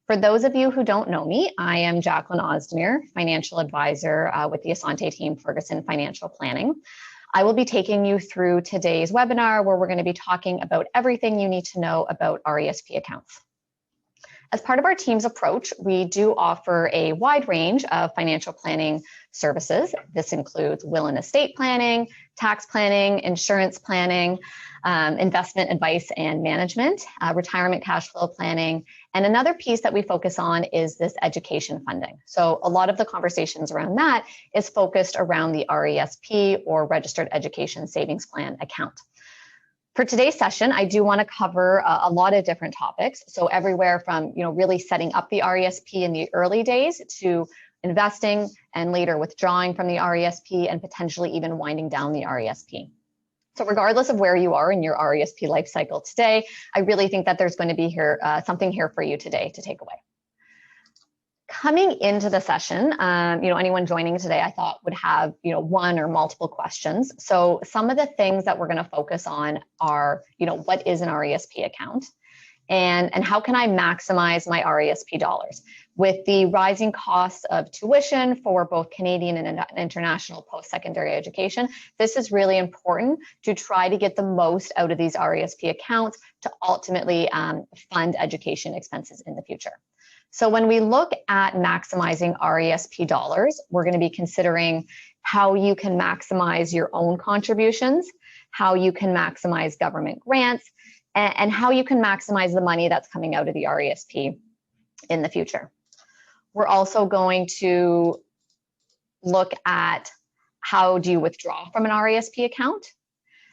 For those of you who don't know me, I am Jacqueline Osdemir, financial advisor with the Asante team, Ferguson Financial Planning. I will be taking you through today's webinar where we're going to be talking about everything you need to know about RESP accounts. As part of our team's approach, we do offer a wide range of financial planning services. This includes will and estate planning, tax planning, insurance planning, investment advice and management, retirement cash flow planning, and another piece that we focus on is this education funding. So a lot of the conversations around that is focused around the RESP or Registered Education Savings Plan account. For today's session, I do want to cover a lot of different topics. So everywhere from, really setting up the RESP in the early days to investing and later withdrawing from the RESP and potentially even winding down the RESP. So regardless of where you are in your RESP life cycle today, I really think that there's going to be something here for you today to take away. Coming into the session, anyone joining today, I thought would have, one or multiple questions. So some of the things that we're going to focus on are, what is an RESP account? And how can I maximize my RESP dollars? With the rising costs of tuition for both Canadian and international post-secondary education, this is really important to try to get the most out of these RESP accounts to ultimately fund education expenses in the future. So when we look at maximizing RESP dollars, we're going to be considering how you can maximize your own contributions, how you can maximize government grants, and how you can maximize the money that's coming out of the RESP in the future. We're also going to look at how do you withdraw from an RESP account?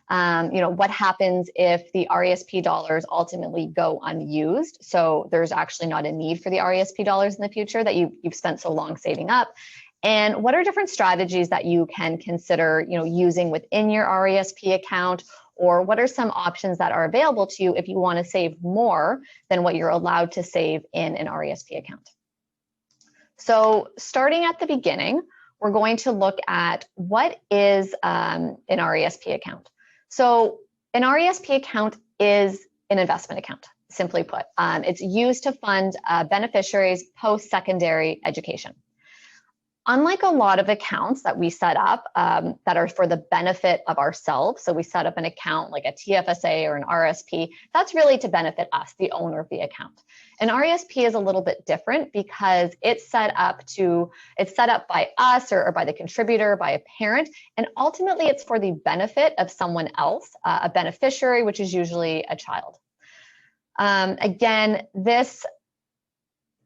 What happens if the RESP dollars ultimately go unused? So there's actually not a need for the RESP dollars in the future that you've spent so long saving up. And what are different strategies that you can consider, using within your RESP account? Or what are some options that are available to you if you want to save more than what you're allowed to save in an RESP account? So starting at the beginning, we're going to look at what is an RESP account. So an RESP account is an investment account, simply put. It's used to fund beneficiaries' post-secondary education. Unlike a lot of accounts that we set up that are for the benefit of ourselves, so we set up an account like a TFSA or an RSP, that's really to benefit us, the owner of the account. An RESP is a little bit different because it's set up by us or by the contributor, by a parent, and ultimately it's for the benefit of someone else, a beneficiary, which is usually a child. Again, this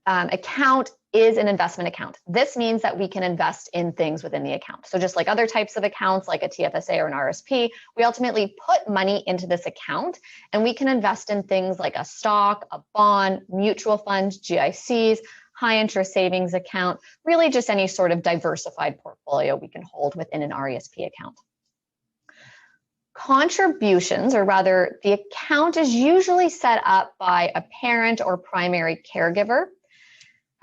account is an investment account. This means that we can invest in things within the account. So just like other types of accounts, like a TFSA or an RSP, we ultimately put money into this account and we can invest in things like a stock, a bond, mutual fund, GICs, high interest savings account, really just any sort of diversified portfolio we can hold within an RESP account. Contributions, or rather the account is usually set up by a parent or primary caregiver.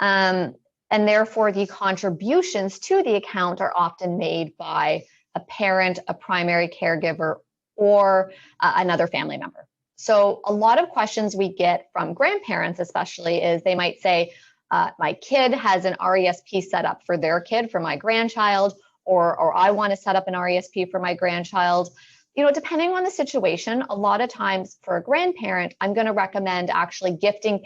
And therefore, the contributions to the account are often made by a parent, a primary caregiver, or another family member. So a lot of questions we get from grandparents especially is they might say, my kid has an RESP set up for their kid, for my grandchild, or I want to set up an RESP for my grandchild. Depending on the situation, a lot of times for a grandparent, I'm going to recommend actually gifting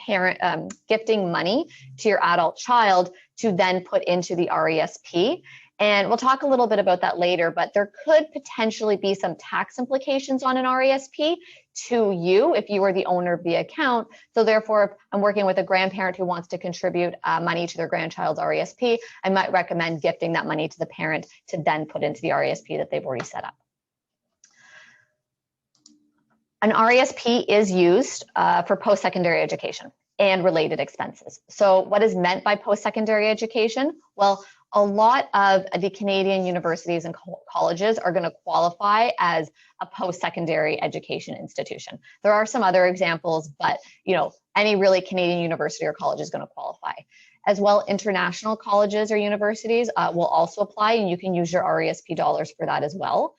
money to your adult child to then put into the RESP. And we'll talk a little bit about that later, but there could potentially be some tax implications on an RESP to you if you are the owner of the account. So therefore, if I'm working with a grandparent who wants to contribute money to their grandchild's RESP, I might recommend gifting that money to the parent to then put into the RESP that they've already set up. An RESP is used for post-secondary education and related expenses. So what is meant by post-secondary education? Well, a lot of the Canadian universities and colleges are going to qualify as a post-secondary education institution. There are some other examples, but any really Canadian university or college is going to qualify. As well, international colleges or universities will also apply, and you can use your RESP dollars for that as well.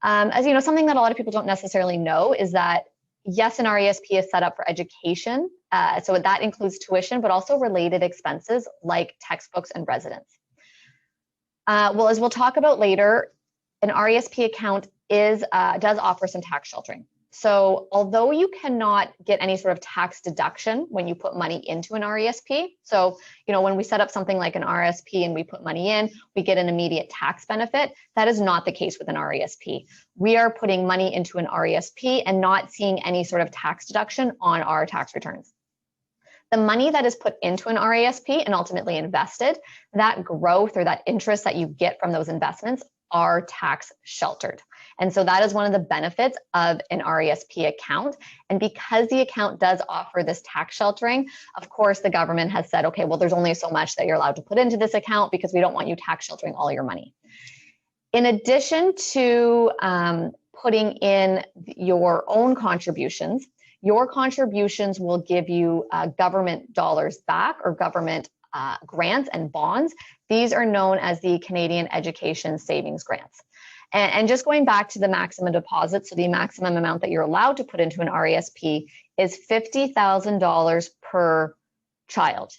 As something that a lot of people don't necessarily know is that yes, an RESP is set up for education. So that includes tuition, but also related expenses like textbooks and residence. Well, as we'll talk about later, an RESP account does offer some tax sheltering. So although you cannot get any sort of tax deduction when you put money into an RESP, so when we set up something like an RSP and we put money in, we get an immediate tax benefit. That is not the case with an RESP. We are putting money into an RESP and not seeing any sort of tax deduction on our tax returns. The money that is put into an RESP and ultimately invested, that growth or that interest that you get from those investments are tax sheltered. And so that is one of the benefits of an RESP account. And because the account does offer this tax sheltering, of course, the government has said, okay, well, there's only so much that you're allowed to put into this account because we don't want you tax sheltering all your money. In addition to putting in your own contributions, your contributions will give you government dollars back or government grants and bonds. These are known as the Canadian Education Savings Grants. And just going back to the maximum deposit, so the maximum amount that you're allowed to put into an RESP is $50,000 per child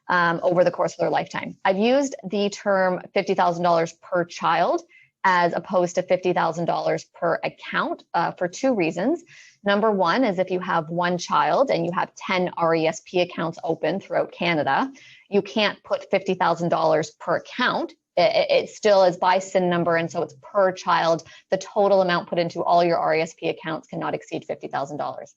over the course of their lifetime. I've used the term $50,000 per child as opposed to $50,000 per account for two reasons. Number one is if you have one child and you have 10 RESP accounts open throughout Canada, you can't put $50,000 per account. It still is by SIN number, and so it's per child. The total amount put into all your RESP accounts cannot exceed $50,000.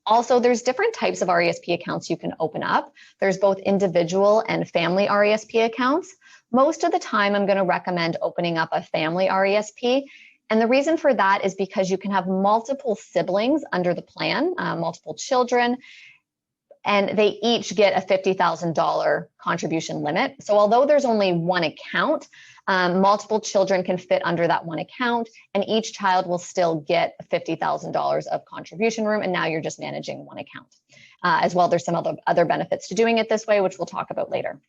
Also, there's different types of RESP accounts you can open up. There's both individual and family RESP accounts. Most of the time, I'm going to recommend opening up a family RESP. And the reason for that is because you can have multiple siblings under the plan, multiple children, and they each get a $50,000 contribution limit. So although there's only one account, multiple children can fit under that one account, and each child will still get $50,000 of contribution room, and now you're just managing one account. As well, there's some other benefits to doing it this way, which we'll talk about later.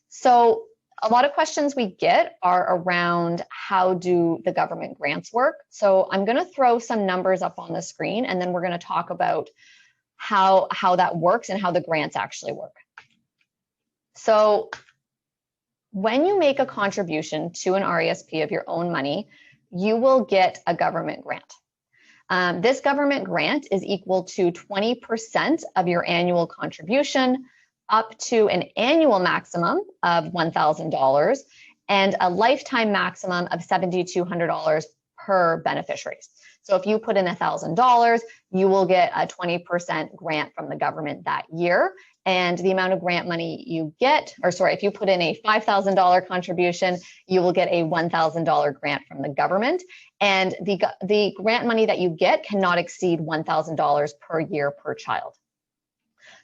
So a lot of questions we get are around how do the government grants work. So I'm going to throw some numbers up on the screen, and then we're going to talk about how that works and how the grants actually work. So when you make a contribution to an RESP of your own money, you will get a government grant. This government grant is equal to 20% of your annual contribution, up to an annual maximum of $1,000 and a lifetime maximum of $7,200 per beneficiary. So if you put in $1,000, you will get a 20% grant from the government that year. And the amount of grant money you get, if you put in a $5,000 contribution, you will get a $1,000 grant from the government. And the grant money that you get cannot exceed $1,000 per year per child.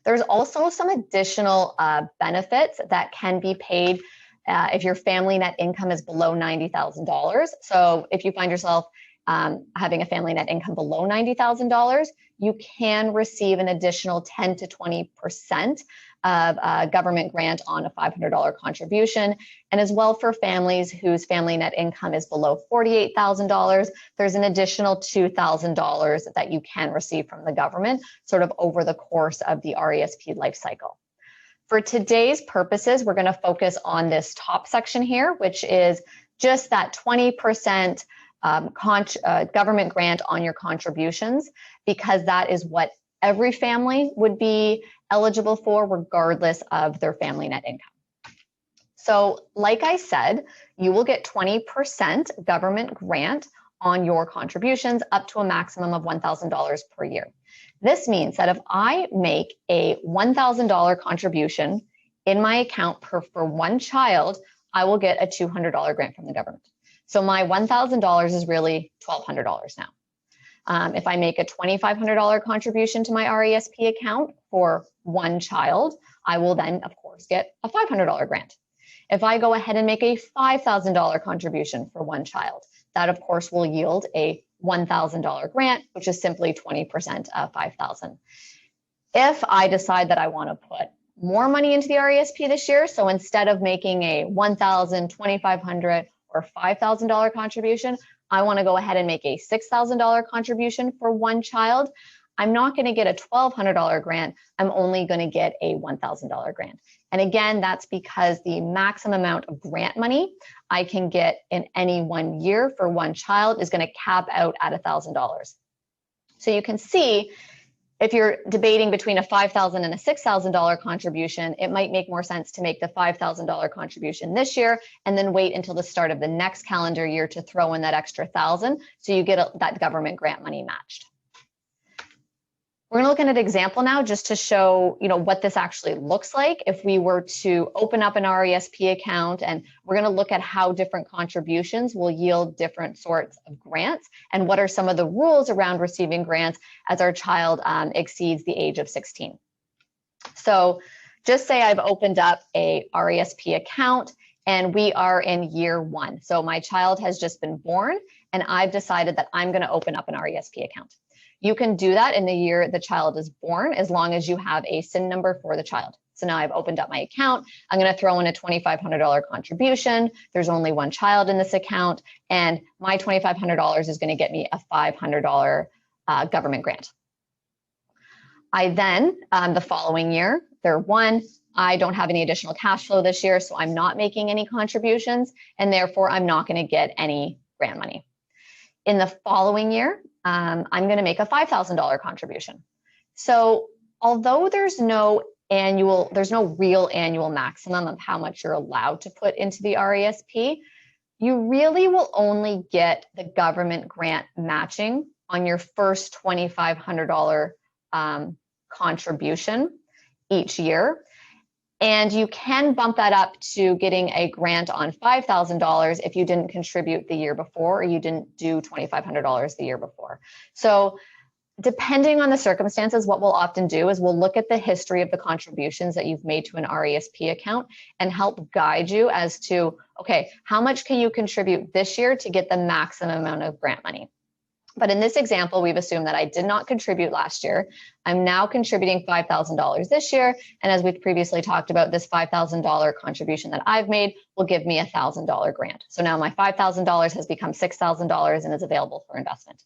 There's also some additional benefits that can be paid if your family net income is below $90,000. So if you find yourself having a family net income below $90,000, you can receive an additional 10 to 20% of a government grant on a $500 contribution. And as well for families whose family net income is below $48,000, there's an additional $2,000 that you can receive from the government sort of over the course of the RESP life cycle. For today's purposes, we're going to focus on this top section here, which is just that 20% government grant on your contributions, because that is what every family would be eligible for regardless of their family net income. So like I said, you will get 20% government grant on your contributions up to a maximum of $1,000 per year. This means that if I make a $1,000 contribution in my account for one child, I will get a $200 grant from the government. So my $1,000 is really $1,200 now. If I make a $2,500 contribution to my RESP account for one child, I will then, of course, get a $500 grant. If I go ahead and make a $5,000 contribution for one child, that, of course, will yield a $1,000 grant, which is simply 20% of $5,000. If I decide that I want to put more money into the RESP this year, so instead of making a $1,000, $2,500, or $5,000 contribution, I want to go ahead and make a $6,000 contribution for one child, I'm not going to get a $1,200 grant. I'm only going to get a $1,000 grant. And again, that's because the maximum amount of grant money I can get in any 1 year for one child is going to cap out at $1,000. So you can see, if you're debating between a $5,000 and a $6,000 contribution, it might make more sense to make the $5,000 contribution this year and then wait until the start of the next calendar year to throw in that extra $1,000 so you get that government grant money matched. We're going to look at an example now just to show, what this actually looks like if we were to open up an RESP account, and we're going to look at how different contributions will yield different sorts of grants and what are some of the rules around receiving grants as our child exceeds the age of 16. So just say I've opened up a RESP account and we are in year 1. So my child has just been born and I've decided that I'm going to open up an RESP account. You can do that in the year the child is born as long as you have a SIN number for the child. So now I've opened up my account. I'm going to throw in a $2,500 contribution. There's only one child in this account, and my $2,500 is going to get me a $500 government grant. I then, the following year, they're 1. I don't have any additional cash flow this year, so I'm not making any contributions, and therefore I'm not going to get any grant money. In the following year, I'm going to make a $5,000 contribution. So although there's no real annual maximum of how much you're allowed to put into the RESP, you really will only get the government grant matching on your first $2,500 contribution each year. And you can bump that up to getting a grant on $5,000 if you didn't contribute the year before or you didn't do $2,500 the year before. So depending on the circumstances, what we'll often do is we'll look at the history of the contributions that you've made to an RESP account and help guide you as to, okay, how much can you contribute this year to get the maximum amount of grant money? But in this example, we've assumed that I did not contribute last year. I'm now contributing $5,000 this year. And as we've previously talked about, this $5,000 contribution that I've made will give me a $1,000 grant. So now my $5,000 has become $6,000 and is available for investment.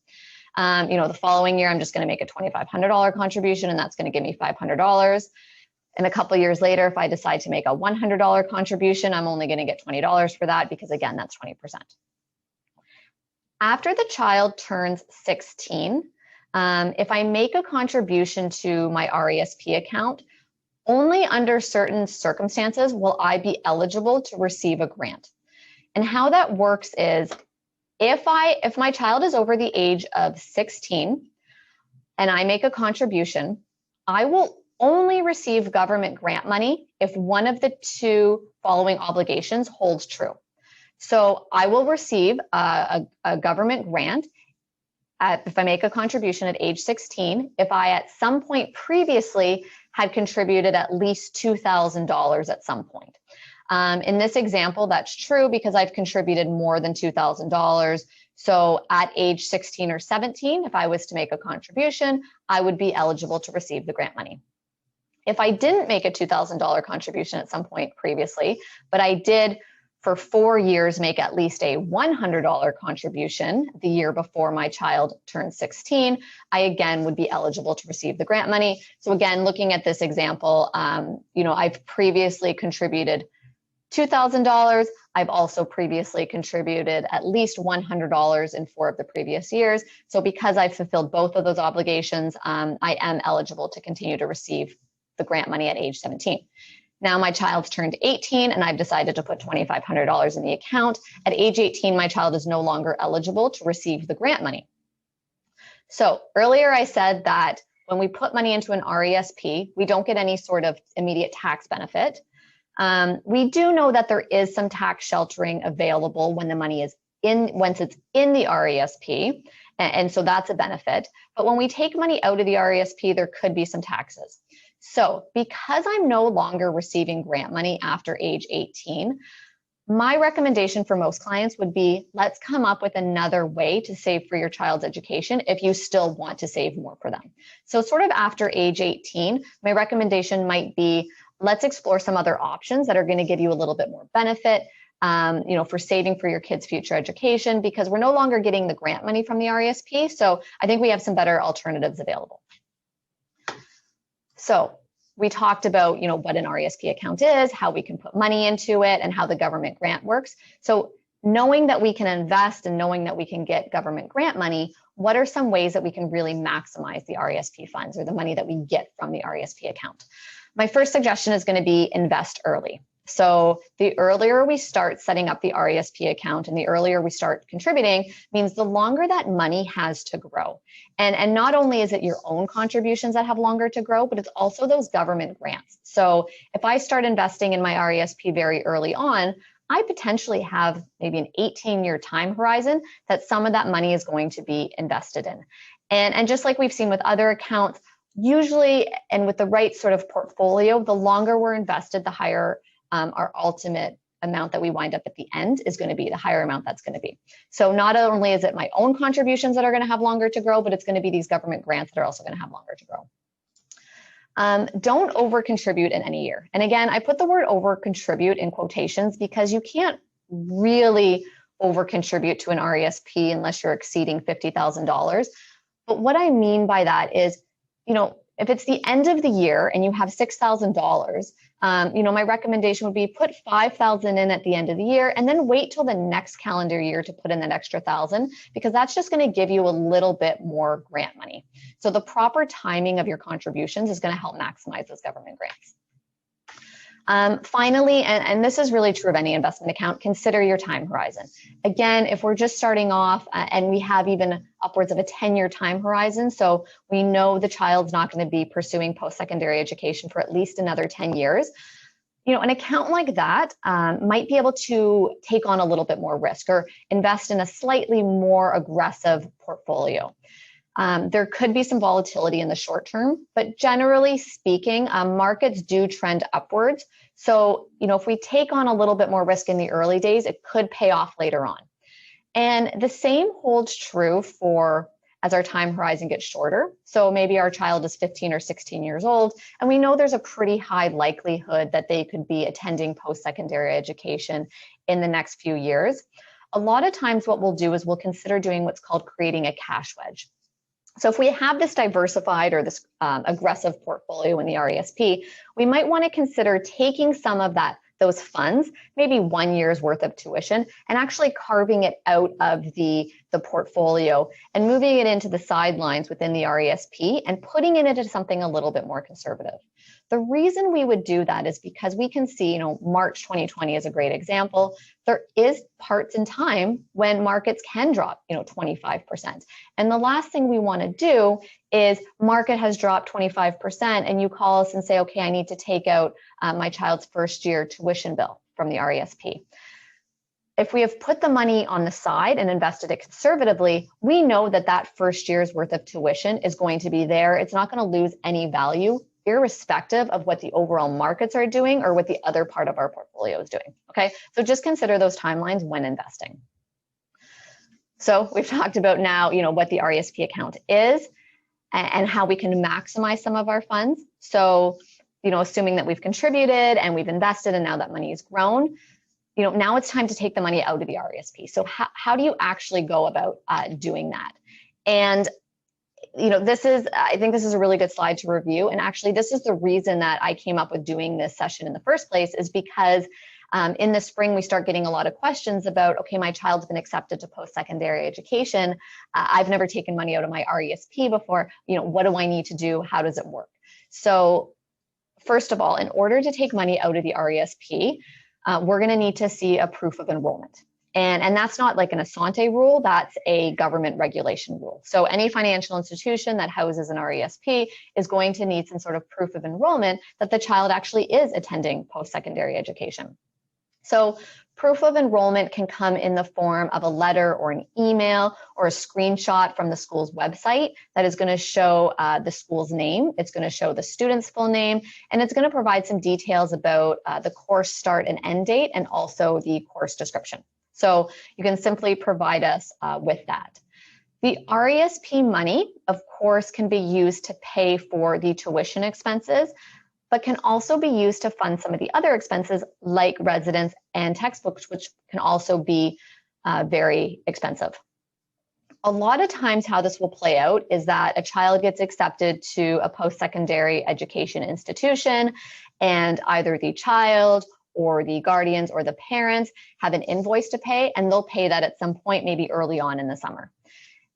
The following year, I'm just going to make a $2,500 contribution, and that's going to give me $500. And a couple of years later, if I decide to make a $100 contribution, I'm only going to get $20 for that because, again, that's 20%. After the child turns 16, if I make a contribution to my RESP account, only under certain circumstances will I be eligible to receive a grant. And how that works is if my child is over the age of 16 and I make a contribution, I will only receive government grant money if one of the 2 following obligations holds true. So I will receive a government grant if I make a contribution at age 16, if I at some point previously had contributed at least $2,000 at some point. In this example, that's true because I've contributed more than $2,000. So at age 16 or 17, if I was to make a contribution, I would be eligible to receive the grant money. If I didn't make a $2,000 contribution at some point previously, but I did for 4 years make at least a $100 contribution the year before my child turned 16, I again would be eligible to receive the grant money. So again, looking at this example, I've previously contributed $2,000. I've also previously contributed at least $100 in 4 of the previous years. So because I've fulfilled both of those obligations, I am eligible to continue to receive the grant money at age 17. Now my child's turned 18 and I've decided to put $2,500 in the account. At age 18, my child is no longer eligible to receive the grant money. So earlier I said that when we put money into an RESP, we don't get any sort of immediate tax benefit. We do know that there is some tax sheltering available when the money is once it's in the RESP, and so that's a benefit. But when we take money out of the RESP, there could be some taxes. So because I'm no longer receiving grant money after age 18, my recommendation for most clients would be, let's come up with another way to save for your child's education if you still want to save more for them. So sort of after age 18, my recommendation might be, let's explore some other options that are going to give you a little bit more benefit. for saving for your kids' future education, because we're no longer getting the grant money from the RESP. So I think we have some better alternatives available. So we talked about, what an RESP account is, how we can put money into it, and how the government grant works. So knowing that we can invest and knowing that we can get government grant money, what are some ways that we can really maximize the RESP funds or the money that we get from the RESP account? My first suggestion is going to be invest early. So the earlier we start setting up the RESP account and the earlier we start contributing means the longer that money has to grow. And not only is it your own contributions that have longer to grow, but it's also those government grants. So if I start investing in my RESP very early on, I potentially have maybe an 18-year time horizon that some of that money is going to be invested in. And just like we've seen with other accounts, usually, and with the right sort of portfolio, the longer we're invested, the higher our ultimate amount that we wind up at the end is going to be, the higher amount that's going to be. So not only is it my own contributions that are going to have longer to grow, but it's going to be these government grants that are also going to have longer to grow. Don't over contribute in any year. And again, I put the word over contribute in quotations because you can't really over contribute to an RESP unless you're exceeding $50,000. But what I mean by that is, if it's the end of the year and you have $6,000, my recommendation would be put $5,000 in at the end of the year and then wait till the next calendar year to put in that extra $1,000, because that's just going to give you a little bit more grant money. So the proper timing of your contributions is going to help maximize those government grants. Finally, and this is really true of any investment account, consider your time horizon. Again, if we're just starting off and we have even upwards of a 10-year time horizon, so we know the child's not going to be pursuing post-secondary education for at least another 10 years, an account like that might be able to take on a little bit more risk or invest in a slightly more aggressive portfolio. There could be some volatility in the short term, but generally speaking, markets do trend upwards. So, if we take on a little bit more risk in the early days, it could pay off later on. And the same holds true for as our time horizon gets shorter. So maybe our child is 15 or 16 years old, and we know there's a pretty high likelihood that they could be attending post-secondary education in the next few years. A lot of times what we'll do is we'll consider doing what's called creating a cash wedge. So if we have this diversified or this aggressive portfolio in the RESP, we might want to consider taking some of those funds, maybe 1 year's worth of tuition, and actually carving it out of the portfolio and moving it into the sidelines within the RESP and putting it into something a little bit more conservative. The reason we would do that is because we can see, March 2020 is a great example. There is parts in time when markets can drop, 25%. And the last thing we want to do is market has dropped 25% and you call us and say, okay, I need to take out my child's first year tuition bill from the RESP. If we have put the money on the side and invested it conservatively, we know that first year's worth of tuition is going to be there. It's not going to lose any value, irrespective of what the overall markets are doing or what the other part of our portfolio is doing. Okay, so just consider those timelines when investing. So we've talked about now, what the RESP account is and how we can maximize some of our funds. So, assuming that we've contributed and we've invested and now that money has grown, now it's time to take the money out of the RESP. So how do you actually go about doing that? And I think this is a really good slide to review. And actually, this is the reason that I came up with doing this session in the first place, is because in the spring, we start getting a lot of questions about, okay, my child's been accepted to post-secondary education. I've never taken money out of my RESP before. What do I need to do? How does it work? So first of all, in order to take money out of the RESP, we're going to need to see a proof of enrollment. And that's not like an Asante rule, that's a government regulation rule. So any financial institution that houses an RESP is going to need some sort of proof of enrollment that the child actually is attending post-secondary education. So proof of enrollment can come in the form of a letter or an email or a screenshot from the school's website that is going to show the school's name. It's going to show the student's full name, and it's going to provide some details about the course start and end date and also the course description. So you can simply provide us with that. The RESP money, of course, can be used to pay for the tuition expenses, but can also be used to fund some of the other expenses like residence and textbooks, which can also be very expensive. A lot of times how this will play out is that a child gets accepted to a post-secondary education institution, and either the child or the guardians or the parents have an invoice to pay, and they'll pay that at some point, maybe early on in the summer.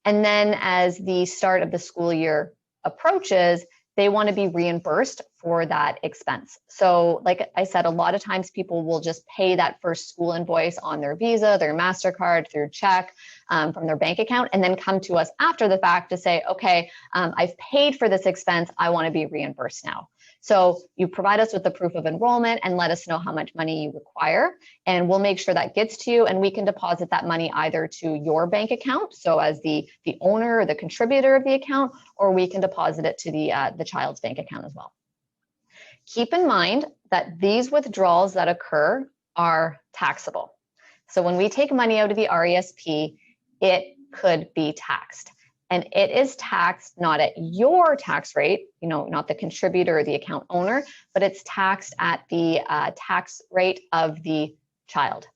And then as the start of the school year approaches, they want to be reimbursed for that expense. So like I said, a lot of times people will just pay that first school invoice on their Visa, their MasterCard, through check, from their bank account, and then come to us after the fact to say, okay, I've paid for this expense, I want to be reimbursed now. So you provide us with the proof of enrollment and let us know how much money you require, and we'll make sure that gets to you, and we can deposit that money either to your bank account, so as the owner or the contributor of the account, or we can deposit it to the child's bank account as well. Keep in mind that these withdrawals that occur are taxable. So when we take money out of the RESP, it could be taxed. And it is taxed not at your tax rate, not the contributor or the account owner, but it's taxed at the tax rate of the child.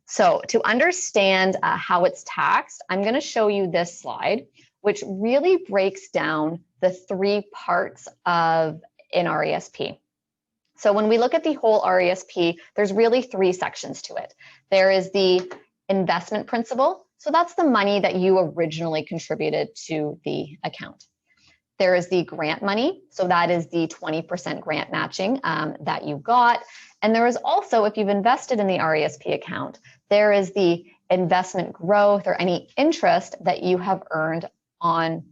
So to understand how it's taxed, I'm going to show you this slide, which really breaks down the three parts of an RESP. So when we look at the whole RESP, there's really three sections to it. There is the investment principal. So that's the money that you originally contributed to the account. There is the grant money. So that is the 20% grant matching that you got. And there is also, if you've invested in the RESP account, there is the investment growth or any interest that you have earned on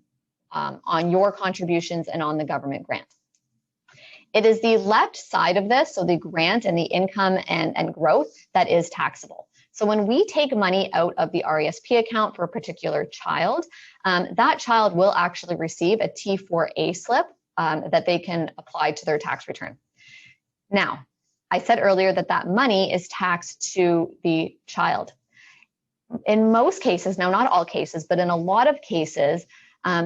your contributions and on the government grant. It is the left side of this, so the grant and the income and growth, that is taxable. So when we take money out of the RESP account for a particular child, that child will actually receive a T4A slip that they can apply to their tax return. Now, I said earlier that that money is taxed to the child. In most cases, now not all cases, but in a lot of cases,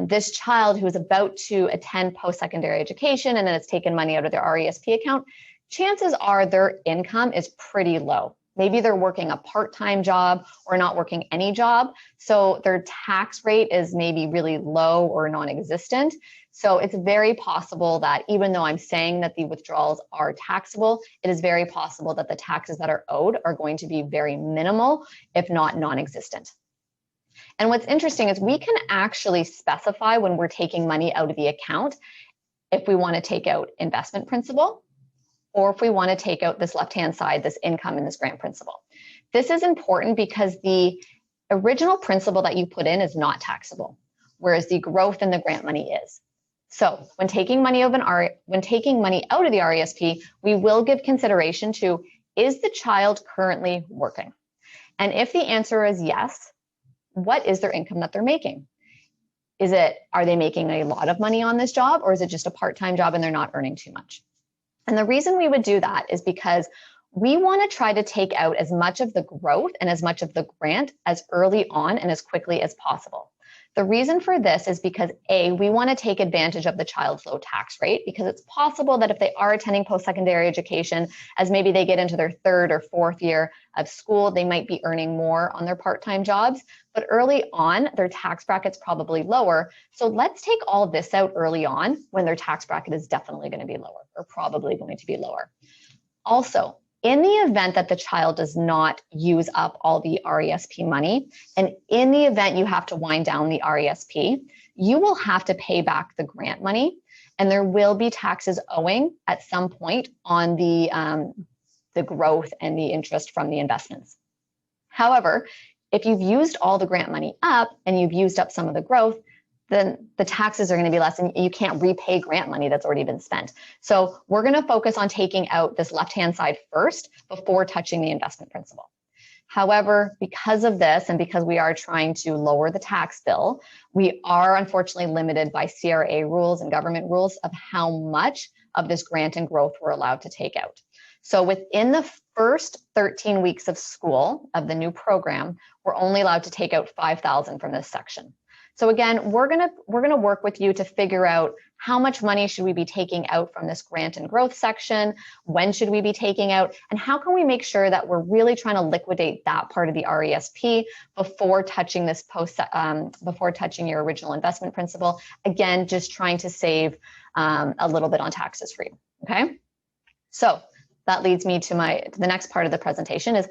this child who is about to attend post-secondary education and then it's taken money out of their RESP account, chances are their income is pretty low. Maybe they're working a part-time job or not working any job. So their tax rate is maybe really low or non-existent. So it's very possible that even though I'm saying that the withdrawals are taxable, it is very possible that the taxes that are owed are going to be very minimal, if not non-existent. And what's interesting is we can actually specify when we're taking money out of the account if we want to take out investment principal, or if we want to take out this left-hand side, this income and this grant principal. This is important because the original principal that you put in is not taxable, whereas the growth in the grant money is. So when taking money out of the RESP, we will give consideration to, is the child currently working? And if the answer is yes, what is their income that they're making? Are they making a lot of money on this job, or is it just a part-time job and they're not earning too much? And the reason we would do that is because we want to try to take out as much of the growth and as much of the grant as early on and as quickly as possible. The reason for this is because A, we want to take advantage of the child's low tax rate, because it's possible that if they are attending post-secondary education, as maybe they get into their third or fourth year of school, they might be earning more on their part-time jobs, but early on, their tax bracket's probably lower. So let's take all of this out early on when their tax bracket is definitely going to be lower, or probably going to be lower. Also, in the event that the child does not use up all the RESP money, and in the event you have to wind down the RESP, you will have to pay back the grant money, and there will be taxes owing at some point on the growth and the interest from the investments. However, if you've used all the grant money up and you've used up some of the growth, then the taxes are going to be less and you can't repay grant money that's already been spent. So we're going to focus on taking out this left-hand side first before touching the investment principal. However, because of this and because we are trying to lower the tax bill, we are unfortunately limited by CRA rules and government rules of how much of this grant and growth we're allowed to take out. So within the first 13 weeks of school of the new program, we're only allowed to take out $5,000 from this section. So again, we're gonna work with you to figure out how much money should we be taking out from this grant and growth section? When should we be taking out? And how can we make sure that we're really trying to liquidate that part of the RESP before touching this before touching your original investment principal? Again, just trying to save a little bit on taxes for you. Okay, so that leads me to the next part of the presentation is,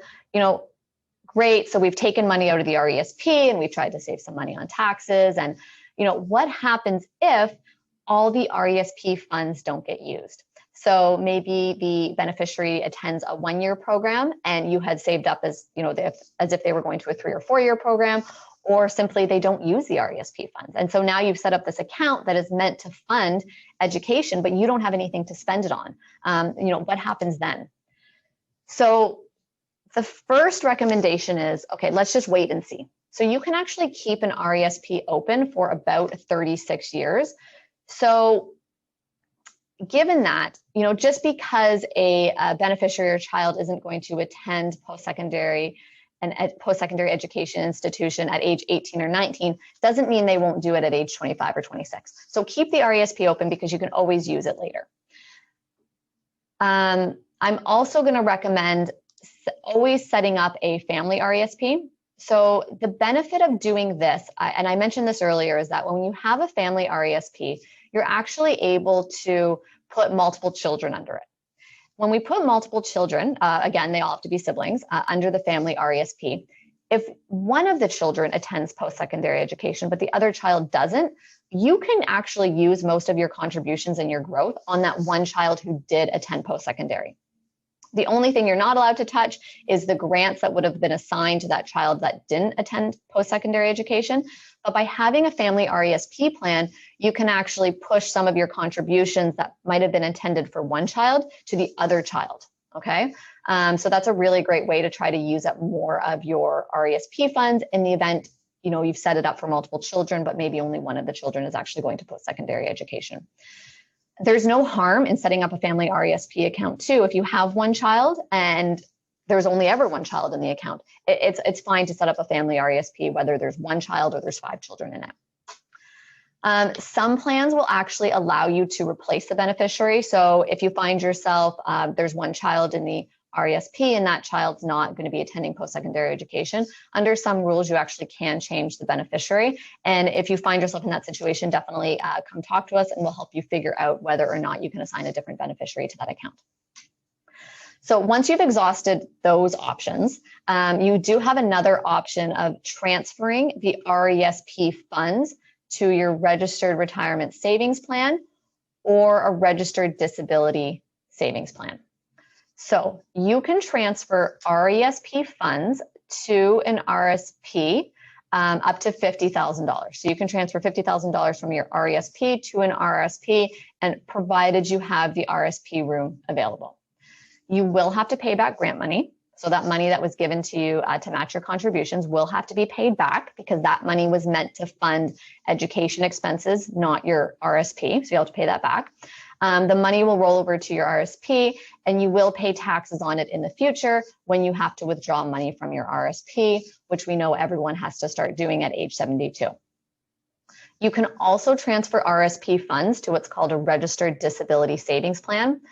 great. So we've taken money out of the RESP and we've tried to save some money on taxes. And what happens if all the RESP funds don't get used? So maybe the beneficiary attends a 1-year program and you had saved up as if they were going to a 3 or 4-year program, or simply they don't use the RESP funds. And so now you've set up this account that is meant to fund education, but you don't have anything to spend it on. What happens then? So the first recommendation is, okay, let's just wait and see. So you can actually keep an RESP open for about 36 years. So given that, just because a beneficiary or child isn't going to attend post-secondary education institution at age 18 or 19 doesn't mean they won't do it at age 25 or 26. So keep the RESP open because you can always use it later. I'm also going to recommend always setting up a family RESP. So the benefit of doing this, and I mentioned this earlier, is that when you have a family RESP, you're actually able to put multiple children under it. When we put multiple children, again, they all have to be siblings, under the family RESP, if one of the children attends post-secondary education, but the other child doesn't, you can actually use most of your contributions and your growth on that one child who did attend post-secondary. The only thing you're not allowed to touch is the grants that would have been assigned to that child that didn't attend post-secondary education. But by having a family RESP plan, you can actually push some of your contributions that might have been intended for one child to the other child, okay? So that's a really great way to try to use up more of your RESP funds in the event, you've set it up for multiple children, but maybe only one of the children is actually going to post-secondary education. There's no harm in setting up a family RESP account too. If you have one child and there's only ever one child in the account, it's fine to set up a family RESP, whether there's one child or there's 5 children in it. Some plans will actually allow you to replace the beneficiary. So if you find yourself, there's one child in the RESP and that child's not going to be attending post-secondary education, under some rules, you actually can change the beneficiary. And if you find yourself in that situation, definitely come talk to us and we'll help you figure out whether or not you can assign a different beneficiary to that account. So once you've exhausted those options, you do have another option of transferring the RESP funds to your registered retirement savings plan or a registered disability savings plan. So you can transfer RESP funds to an RSP up to $50,000. So you can transfer $50,000 from your RESP to an RSP, and provided you have the RSP room available. You will have to pay back grant money. So that money that was given to you to match your contributions will have to be paid back because that money was meant to fund education expenses, not your RSP. So you'll have to pay that back. The money will roll over to your RSP and you will pay taxes on it in the future when you have to withdraw money from your RSP, which we know everyone has to start doing at age 72. You can also transfer RSP funds to what's called a registered disability savings plan.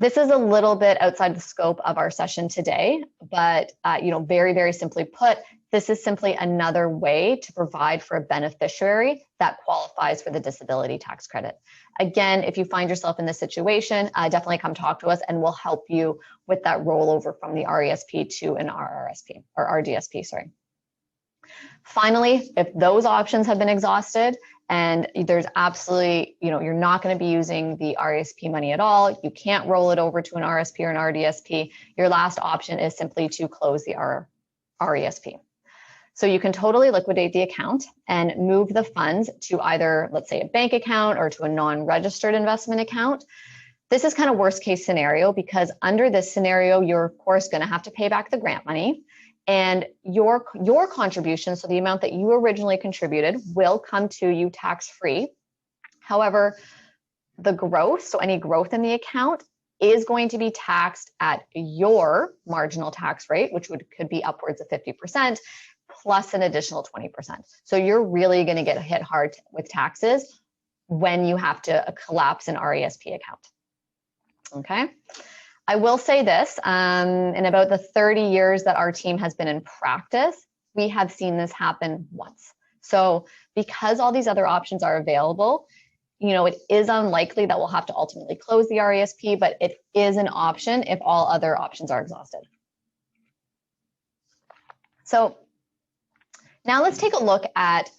This is a little bit outside the scope of our session today, but very, very simply put, this is simply another way to provide for a beneficiary that qualifies for the disability tax credit. Again, if you find yourself in this situation, definitely come talk to us and we'll help you with that rollover from the RESP to an RRSP or RDSP, sorry. Finally, if those options have been exhausted and there's absolutely, you're not going to be using the RESP money at all, you can't roll it over to an RSP or an RDSP, your last option is simply to close the RESP. So you can totally liquidate the account and move the funds to either, let's say, a bank account or to a non-registered investment account. This is kind of worst case scenario because under this scenario, you're of course going to have to pay back the grant money. And your contribution, so the amount that you originally contributed, will come to you tax-free. However, the growth, so any growth in the account, is going to be taxed at your marginal tax rate, which could be upwards of 50%, plus an additional 20%. So you're really going to get hit hard with taxes when you have to collapse an RESP account. Okay. I will say this, in about the 30 years that our team has been in practice, we have seen this happen once. So because all these other options are available, you know, it is unlikely that we'll have to ultimately close the RESP, but it is an option if all other options are exhausted. So now let's take a look at,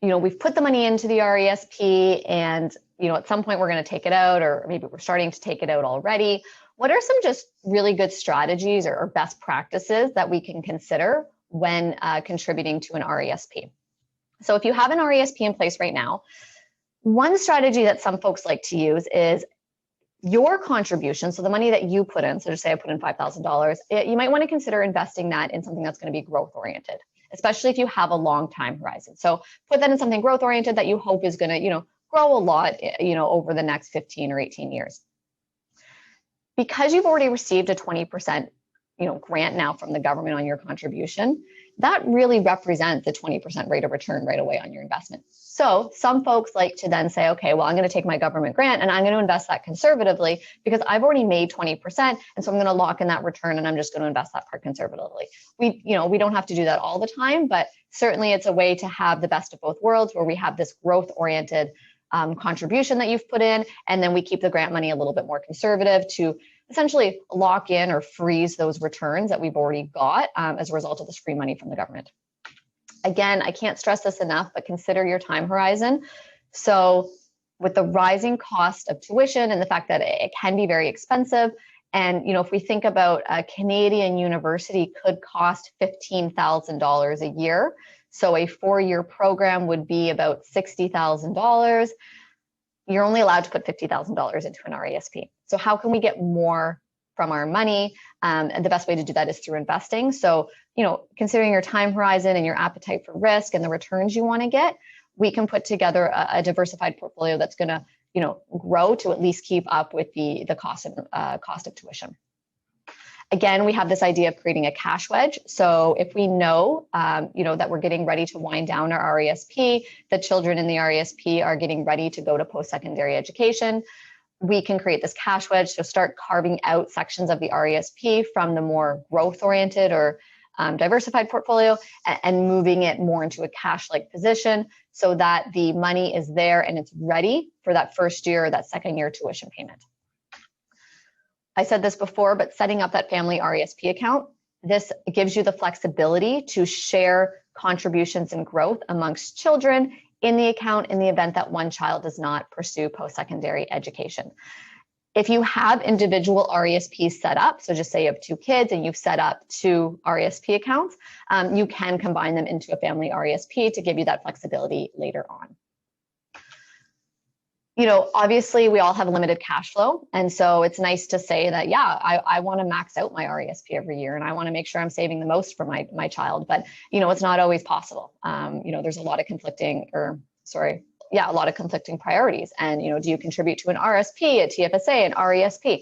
you know, we've put the money into the RESP and, you know, at some point we're going to take it out, or maybe we're starting to take it out already. What are some just really good strategies or best practices that we can consider when contributing to an RESP? So if you have an RESP in place right now, one strategy that some folks like to use is your contribution, so the money that you put in, so just say I put in $5,000, you might want to consider investing that in something that's going to be growth oriented, especially if you have a long time horizon. So put that in something growth oriented that you hope is going to, you know, grow a lot, you know, over the next 15 or 18 years. Because you've already received a 20%, you know, grant now from the government on your contribution, that really represents the 20% rate of return right away on your investment. So some folks like to then say, okay, well, I'm going to take my government grant and I'm going to invest that conservatively because I've already made 20%. And so I'm going to lock in that return and I'm just going to invest that part conservatively. We don't have to do that all the time, but certainly it's a way to have the best of both worlds where we have this growth oriented contribution that you've put in, and then we keep the grant money a little bit more conservative to essentially lock in or freeze those returns that we've already got as a result of this free money from the government. Again, I can't stress this enough, but consider your time horizon. So with the rising cost of tuition and the fact that it can be very expensive, and, you know, if we think about a Canadian university could cost $15,000 a year. So a 4-year program would be about $60,000. You're only allowed to put $50,000 into an RESP. So how can we get more from our money? And the best way to do that is through investing. So, you know, considering your time horizon and your appetite for risk and the returns you want to get, we can put together a diversified portfolio that's going to, you know, grow to at least keep up with the cost of tuition. Again, we have this idea of creating a cash wedge. So if we know, you know, that we're getting ready to wind down our RESP, the children in the RESP are getting ready to go to post-secondary education, we can create this cash wedge. So start carving out sections of the RESP from the more growth-oriented or diversified portfolio and moving it more into a cash-like position so that the money is there and it's ready for that first year or that second year tuition payment. I said this before, but setting up that family RESP account, this gives you the flexibility to share contributions and growth amongst children in the account in the event that one child does not pursue post-secondary education. If you have individual RESPs set up, so just say you have 2 kids and you've set up 2 RESP accounts, you can combine them into a family RESP to give you that flexibility later on. You know, obviously we all have limited cash flow. And so it's nice to say that, yeah, I want to max out my RESP every year and I want to make sure I'm saving the most for my child. But, you know, it's not always possible. You know, there's a lot of conflicting priorities. And, you know, do you contribute to an RSP, a TFSA, an RESP?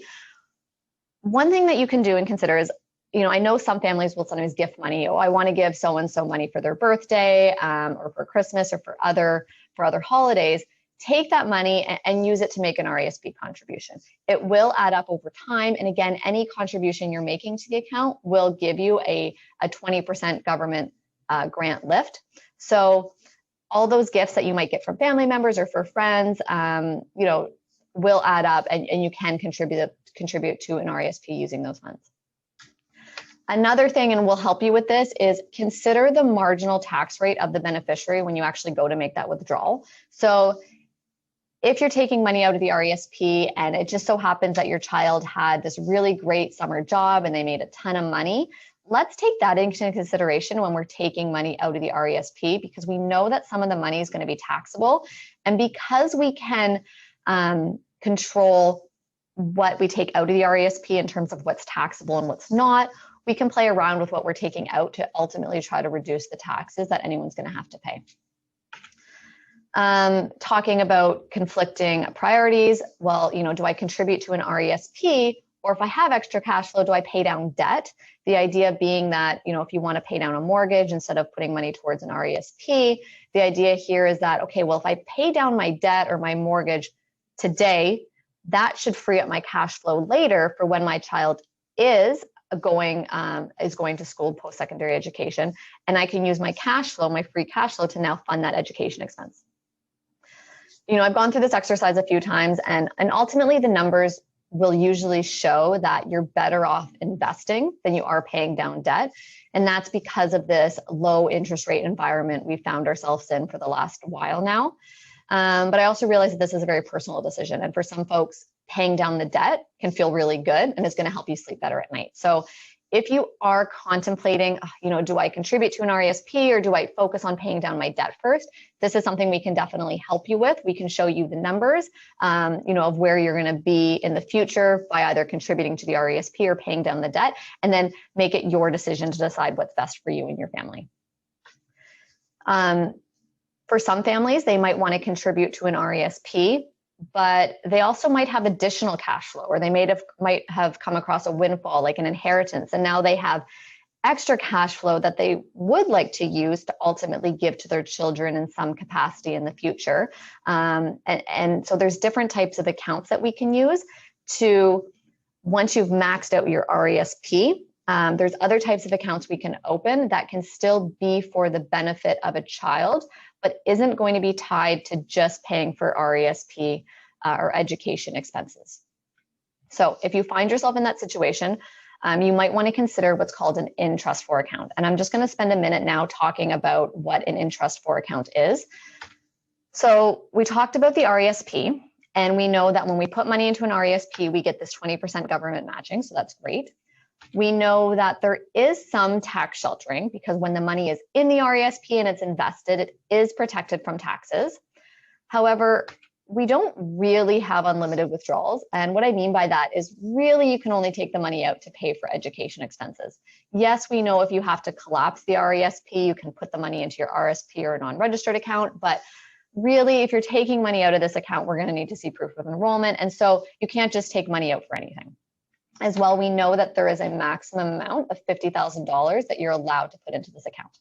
One thing that you can do and consider is, you know, I know some families will sometimes gift money. Oh, I want to give so-and-so money for their birthday or for Christmas or for other holidays. Take that money and use it to make an RESP contribution. It will add up over time. And again, any contribution you're making to the account will give you a 20% government grant lift. So all those gifts that you might get from family members or for friends, you know, will add up and you can contribute to an RESP using those funds. Another thing, and will help you with this, is consider the marginal tax rate of the beneficiary when you actually go to make that withdrawal. So if you're taking money out of the RESP and it just so happens that your child had this really great summer job and they made a ton of money, let's take that into consideration when we're taking money out of the RESP, because we know that some of the money is going to be taxable. And because we can control what we take out of the RESP in terms of what's taxable and what's not, we can play around with what we're taking out to ultimately try to reduce the taxes that anyone's going to have to pay. Talking about conflicting priorities, well, you know, do I contribute to an RESP Or if I have extra cash flow, do I pay down debt? The idea being that, if you want to pay down a mortgage instead of putting money towards an RESP, the idea here is that, okay, well, if I pay down my debt or my mortgage today, that should free up my cash flow later for when my child is going to school, post-secondary education, and I can use my cash flow, my free cash flow, to now fund that education expense. I've gone through this exercise a few times, and ultimately the numbers will usually show that you're better off investing than you are paying down debt. And that's because of this low interest rate environment we found ourselves in for the last while now. But I also realize that this is a very personal decision. And for some folks, paying down the debt can feel really good and is going to help you sleep better at night. So if you are contemplating, do I contribute to an RESP or do I focus on paying down my debt first? This is something we can definitely help you with. We can show you the numbers, of where you're going to be in the future by either contributing to the RESP or paying down the debt, and then make it your decision to decide what's best for you and your family. For some families, they might want to contribute to an RESP, but they also might have additional cash flow, or they might have come across a windfall, like an inheritance, and now they have extra cash flow that they would like to use to ultimately give to their children in some capacity in the future. And so there's different types of accounts that we can use to, once you've maxed out your RESP, there's other types of accounts we can open that can still be for the benefit of a child, but isn't going to be tied to just paying for RESP or education expenses. So if you find yourself in that situation, you might want to consider what's called an in-trust for account. And I'm just going to spend a minute now talking about what an in-trust for account is. So we talked about the RESP, and we know that when we put money into an RESP, we get this 20% government matching, so that's great. We know that there is some tax sheltering because when the money is in the RESP and it's invested, it is protected from taxes. However, we don't really have unlimited withdrawals. And what I mean by that is really you can only take the money out to pay for education expenses. Yes, we know if you have to collapse the RESP, you can put the money into your RSP or a non-registered account. But really, if you're taking money out of this account, we're going to need to see proof of enrollment. And so you can't just take money out for anything. As well, we know that there is a maximum amount of $50,000 that you're allowed to put into this account.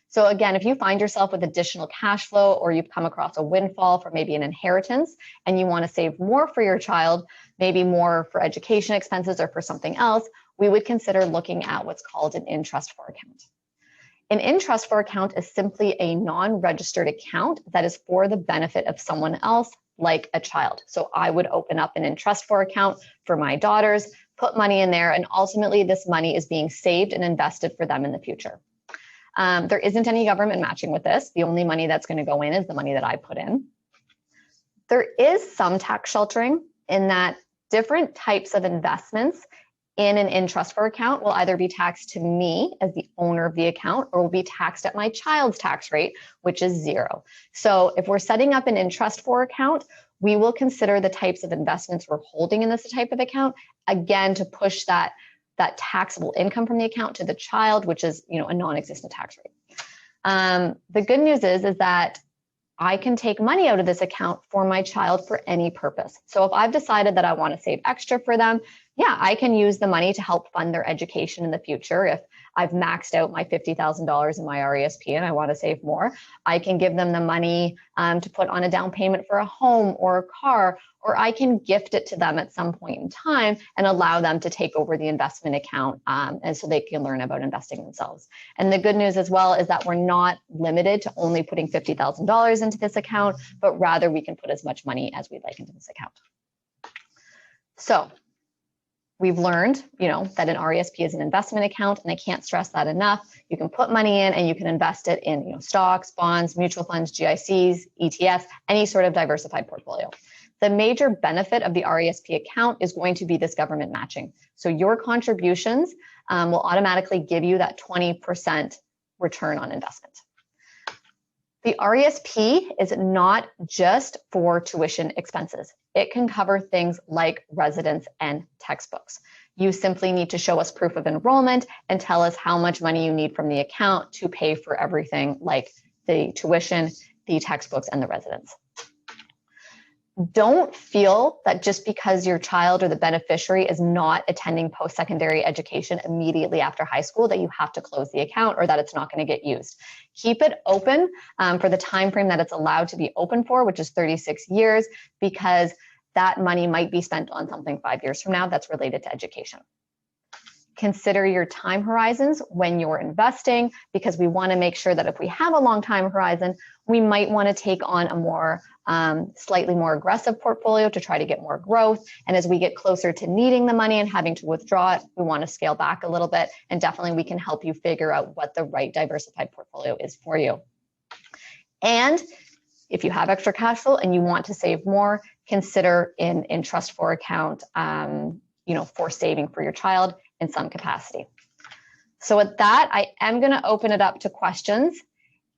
So again, if you find yourself with additional cash flow, or you've come across a windfall for maybe an inheritance and you want to save more for your child, maybe more for education expenses or for something else, we would consider looking at what's called an in-trust for account. An in-trust for account is simply a non-registered account that is for the benefit of someone else, like a child. So I would open up an in-trust for account for my daughters, put money in there, and ultimately this money is being saved and invested for them in the future. There isn't any government matching with this. The only money that's going to go in is the money that I put in. There is some tax sheltering in that different types of investments in an in-trust for account will either be taxed to me as the owner of the account or will be taxed at my child's tax rate, which is 0. So if we're setting up an in-trust for account, we will consider the types of investments we're holding in this type of account, again, to push that taxable income from the account to the child, which is a non-existent tax rate. The good news is that I can take money out of this account for my child for any purpose. So if I've decided that I want to save extra for them, yeah, I can use the money to help fund their education in the future. If I've maxed out my $50,000 in my RESP and I want to save more, I can give them the money to put on a down payment for a home or a car, or I can gift it to them at some point in time and allow them to take over the investment account and so they can learn about investing themselves. And the good news as well is that we're not limited to only putting $50,000 into this account, but rather we can put as much money as we'd like into this account. So we've learned, that an RESP is an investment account, and I can't stress that enough. You can put money in and you can invest it in, stocks, bonds, mutual funds, GICs, ETFs, any sort of diversified portfolio. The major benefit of the RESP account is going to be this government matching. So your contributions will automatically give you that 20% return on investment. The RESP is not just for tuition expenses. It can cover things like residence and textbooks. You simply need to show us proof of enrollment and tell us how much money you need from the account to pay for everything like the tuition, the textbooks, and the residence. don't feel that just because your child or the beneficiary is not attending post-secondary education immediately after high school that you have to close the account or that it's not going to get used. Keep it open for the time frame that it's allowed to be open for, which is 36 years, because that money might be spent on something 5 years from now that's related to education. Consider your time horizons when you're investing, because we want to make sure that if we have a long time horizon, we might want to take on a more slightly more aggressive portfolio to try to get more growth. And as we get closer to needing the money and having to withdraw it, we want to scale back a little bit. And definitely we can help you figure out what the right diversified portfolio is for you. And if you have extra cash flow and you want to save more, consider in trust for account, for saving for your child in some capacity. So with that, I am going to open it up to questions.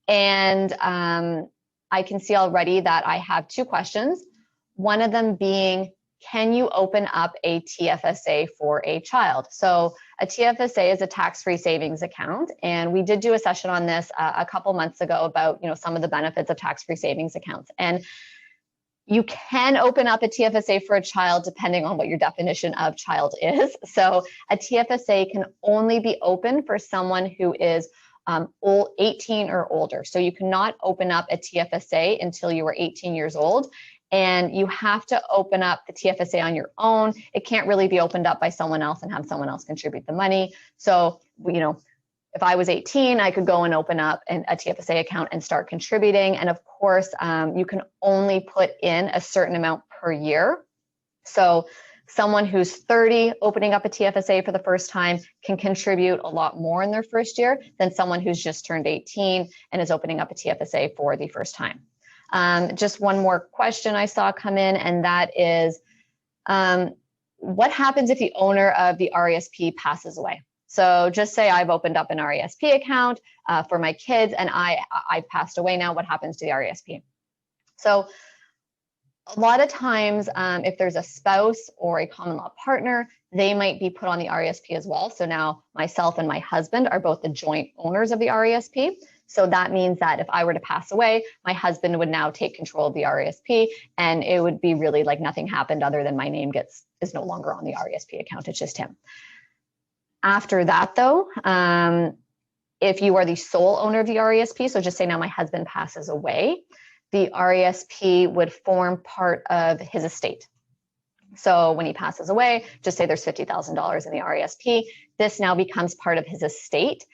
And I can see already that I have 2 questions. One of them being, can you open up a TFSA for a child? So a TFSA is a tax-free savings account. And we did do a session on this a couple months ago about, some of the benefits of tax-free savings accounts. And you can open up a TFSA for a child depending on what your definition of child is. So a TFSA can only be open for someone who is 18 or older. So you cannot open up a TFSA until you are 18 years old. And you have to open up the TFSA on your own. It can't really be opened up by someone else and have someone else contribute the money. So, if I was 18, I could go and open up a TFSA account and start contributing. And of course, you can only put in a certain amount per year. So someone who's 30 opening up a TFSA for the first time can contribute a lot more in their first year than someone who's just turned 18 and is opening up a TFSA for the first time. Just one more question I saw come in, and that is, what happens if the owner of the RESP passes away? So just say I've opened up an RESP account for my kids and I passed away now, what happens to the RESP? So a lot of times, if there's a spouse or a common law partner, they might be put on the RESP as well. So now myself and my husband are both the joint owners of the RESP. So that means that if I were to pass away, my husband would now take control of the RESP, and it would be really like nothing happened other than my name is no longer on the RESP account. It's just him. After that, though, if you are the sole owner of the RESP, so just say now my husband passes away, the RESP would form part of his estate. So when he passes away, just say there's $50,000 in the RESP, this now becomes part of his estate.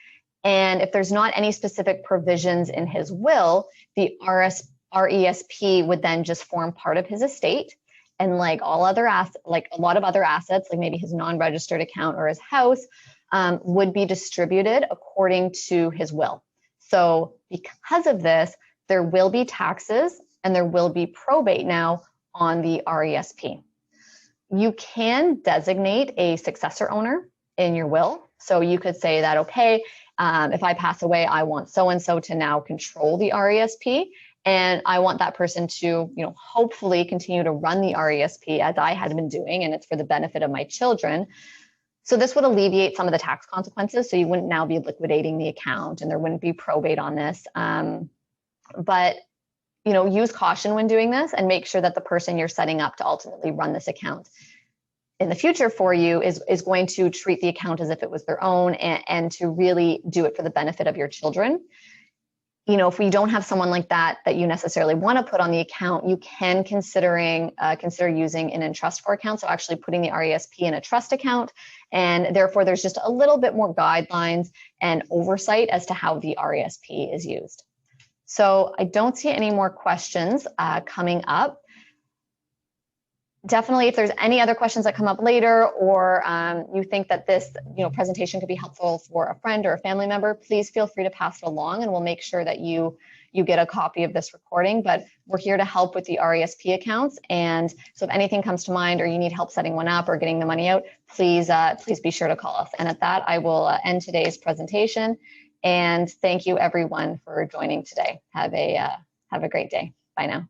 And if there's not any specific provisions in his will, the RESP would then just form part of his estate. And like all other assets, like a lot of other assets, like maybe his non-registered account or his house, would be distributed according to his will. So because of this, there will be taxes and there will be probate now on the RESP. You can designate a successor owner in your will. So you could say that, okay, if I pass away, I want so-and-so to now control the RESP. And I want that person to, hopefully continue to run the RESP as I had been doing, and it's for the benefit of my children. So this would alleviate some of the tax consequences. So you wouldn't now be liquidating the account and there wouldn't be probate on this. But, use caution when doing this and make sure that the person you're setting up to ultimately run this account in the future for you is going to treat the account as if it was their own and to really do it for the benefit of your children. If we don't have someone like that you necessarily want to put on the account, you can consider using an trust for account. So actually putting the RESP in a trust account. And therefore, there's just a little bit more guidelines and oversight as to how the RESP is used. So I don't see any more questions coming up. Definitely, if there's any other questions that come up later, or you think that this presentation could be helpful for a friend or a family member, please feel free to pass it along, and we'll make sure that you get a copy of this recording. But we're here to help with the RESP accounts, and so if anything comes to mind, or you need help setting one up or getting the money out, please be sure to call us. And at that, I will end today's presentation. And thank you, everyone, for joining today. Have a great day. Bye now.